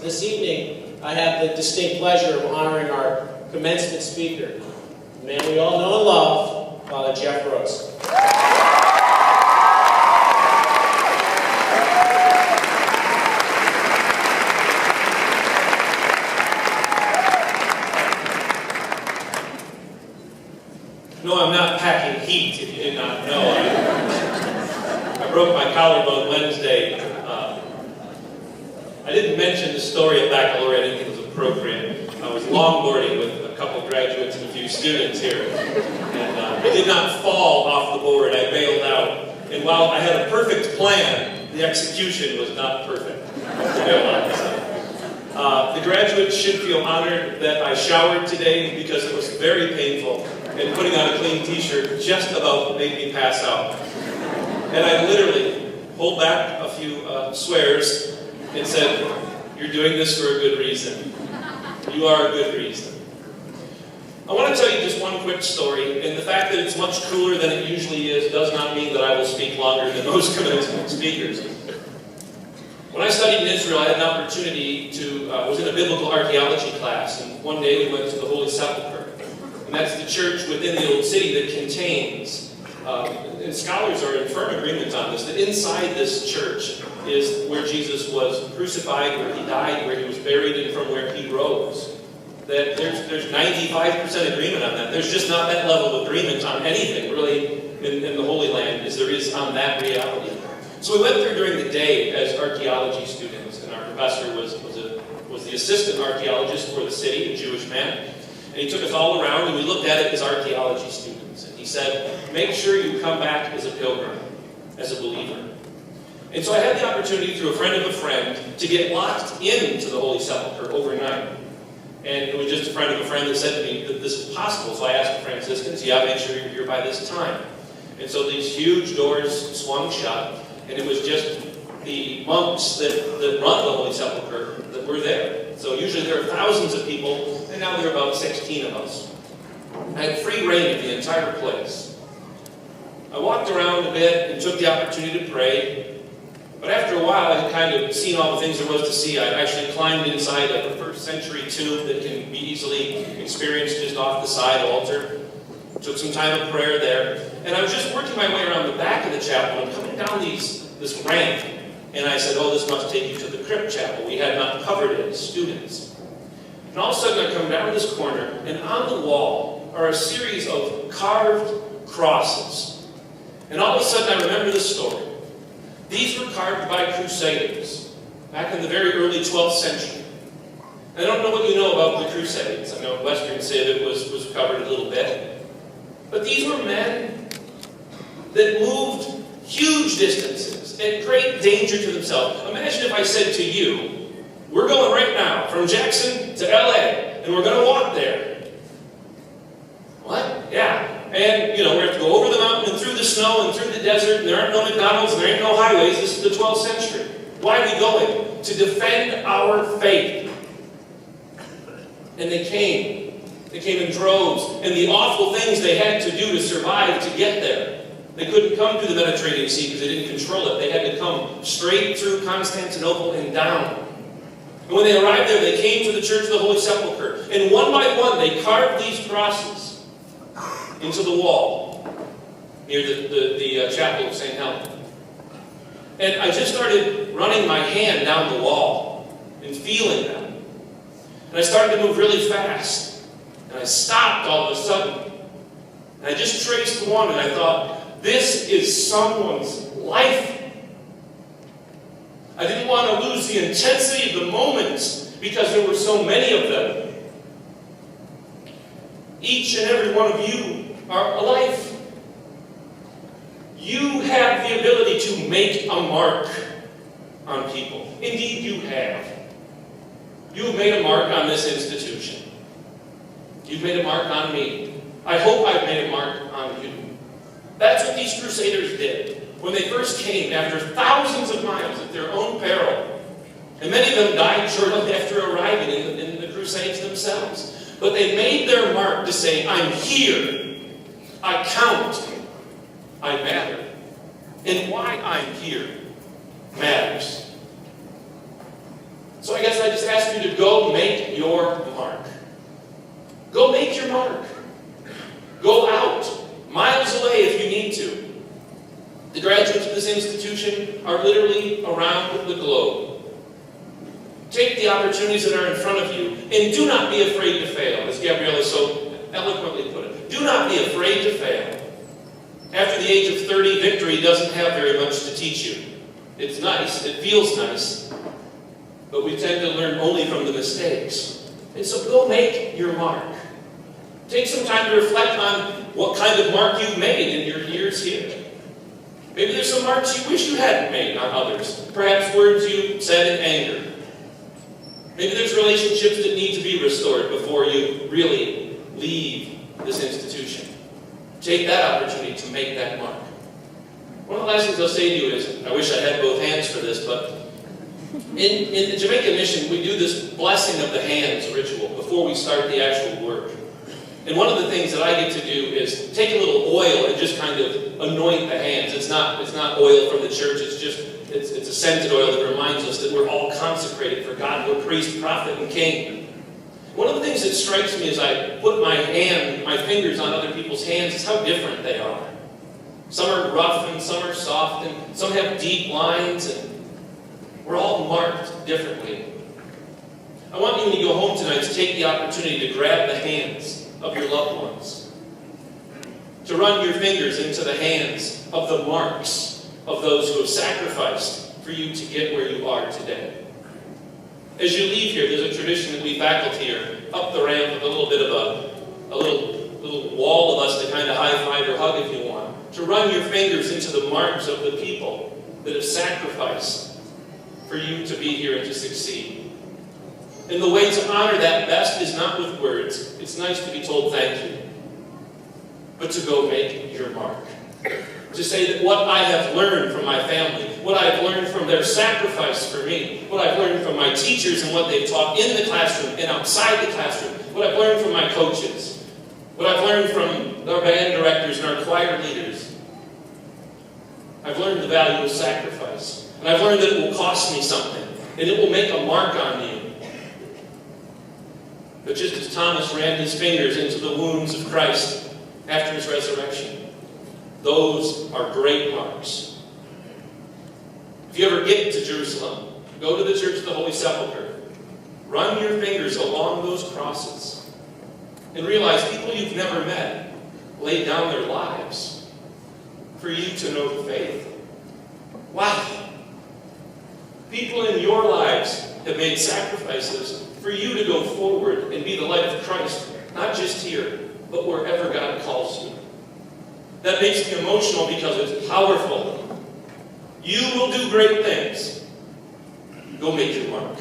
This evening, I have the distinct pleasure of honoring our commencement speaker, the man we all know and love, Father Geoff. No, I'm not packing heat, if you did not know. I broke my collarbone Wednesday. I didn't mention the story at baccalaureate. I didn't think it was appropriate. I was longboarding with a couple graduates and a few students here. And I did not fall off the board. I bailed out. And while I had a perfect plan, the execution was not perfect. The graduates should feel honored that I showered today because it was very painful. And putting on a clean t-shirt just about made me pass out. And I literally pulled back a few swears and said, "You're doing this for a good reason. You are a good reason." I want to tell you just one quick story, and the fact that it's much cooler than it usually is does not mean that I will speak longer than most commencement speakers. When I studied in Israel, I had an opportunity I was in a biblical archaeology class, and one day we went to the Holy Sepulchre. And that's the church within the old city that contains, and scholars are in firm agreement on this, that inside this church is where Jesus was crucified, where he died, where he was buried, and from where he rose. That there's 95% agreement on that. There's just not that level of agreement on anything, really, in the Holy Land as there is on that reality. So we went there during the day as archaeology students, and our professor was the assistant archaeologist for the city, a Jewish man. And he took us all around, and we looked at it as archaeology students. And he said, "Make sure you come back as a pilgrim, as a believer." And so I had the opportunity, through a friend of a friend, to get locked into the Holy Sepulchre overnight. And it was just a friend of a friend that said to me that this was possible. So I asked the Franciscans, "Yeah, make sure you're here by this time." And so these huge doors swung shut, and it was just the monks that run the Holy Sepulchre that were there. So usually there are thousands of people, and now there are about 16 of us. I had free reign of the entire place. I walked around a bit and took the opportunity to pray. But after a while, I had kind of seen all the things there was to see. I actually climbed inside a first century tomb that can be easily experienced just off the side altar. Took some time of prayer there. And I was just working my way around the back of the chapel and coming down this ramp. And I said, "Oh, this must take you to the crypt chapel." We had not covered it as students. And all of a sudden I come down this corner, and on the wall are a series of carved crosses. And all of a sudden I remember this story. These were carved by crusaders back in the very early 12th century. I don't know what you know about the Crusades. I know Western Civ was covered a little bit. But these were men that moved huge distances at great danger to themselves. Imagine if I said to you, "We're going right now from Jackson to LA, and we're going to walk there." What? Yeah. And, we have to go over the mountain and through the snow and through the desert, and there aren't no McDonald's, and there ain't no highways. This is the 12th century. Why are we going? To defend our faith. And they came. They came in droves. And the awful things they had to do to survive to get there. They couldn't come through the Mediterranean Sea because they didn't control it. They had to come straight through Constantinople and down. And when they arrived there, they came to the Church of the Holy Sepulchre. And one by one, they carved these crosses into the wall near the chapel of St. Helen. And I just started running my hand down the wall and feeling them. And I started to move really fast. And I stopped all of a sudden. And I just traced one, and I thought, this is someone's life. I didn't want to lose the intensity of the moments because there were so many of them. Each and every one of you are a life. You have the ability to make a mark on people. Indeed, you have. You have made a mark on this institution. You've made a mark on me. I hope I've made a mark on you. That's what these crusaders did when they first came after thousands of miles at their own peril. And many of them died shortly after arriving in the Crusades themselves. But they made their mark to say, "I'm here. I count. I matter." And why I'm here matters. So I guess I just ask you to go make your mark. Go make your mark. Go out, miles away if you need to. The graduates of this institution are literally around the globe. Take the opportunities that are in front of you, and do not be afraid to fail, as Gabriella so eloquently put it. Do not be afraid to fail. After the age of 30, victory doesn't have very much to teach you. It's nice, it feels nice, but we tend to learn only from the mistakes. And so go make your mark. Take some time to reflect on what kind of mark you've made in your years here. Maybe there's some marks you wish you hadn't made on others. Perhaps words you said in anger. Maybe there's relationships that need to be restored before you really leave this institution. Take that opportunity to make that mark. One of the last things I'll say to you is, I wish I had both hands for this, but in the Jamaican mission, we do this blessing of the hands ritual before we start the actual work. And one of the things that I get to do is take a little oil and just kind of anoint the hands. It's not oil from the church, it's a scented oil that reminds us that we're all consecrated for God. We're priest, prophet, and king. One of the things that strikes me as I put my fingers on other people's hands is how different they are. Some are rough and some are soft and some have deep lines, and we're all marked differently. I want you, when you go home tonight, to take the opportunity to grab the hands of your loved ones. To run your fingers into the hands of the marks of those who have sacrificed for you to get where you are today. As you leave here, there's a tradition that we faculty are up the ramp with a little bit of a little wall of us to kind of high-five or hug if you want. To run your fingers into the marks of the people that have sacrificed for you to be here and to succeed. And the way to honor that best is not with words. It's nice to be told thank you, but to go make your mark. To say that what I have learned from my family, what I've learned from their sacrifice for me, what I've learned from my teachers and what they've taught in the classroom and outside the classroom, what I've learned from my coaches, what I've learned from our band directors and our choir leaders. I've learned the value of sacrifice. And I've learned that it will cost me something, and it will make a mark on you. But just as Thomas ran his fingers into the wounds of Christ after his resurrection, those are great marks. If you ever get to Jerusalem, go to the Church of the Holy Sepulchre. Run your fingers along those crosses and realize people you've never met laid down their lives for you to know the faith. Wow! People in your lives have made sacrifices for you to go forward and be the light of Christ, not just here, but wherever God calls you. That makes me emotional because it's powerful. You will do great things. Go make your mark.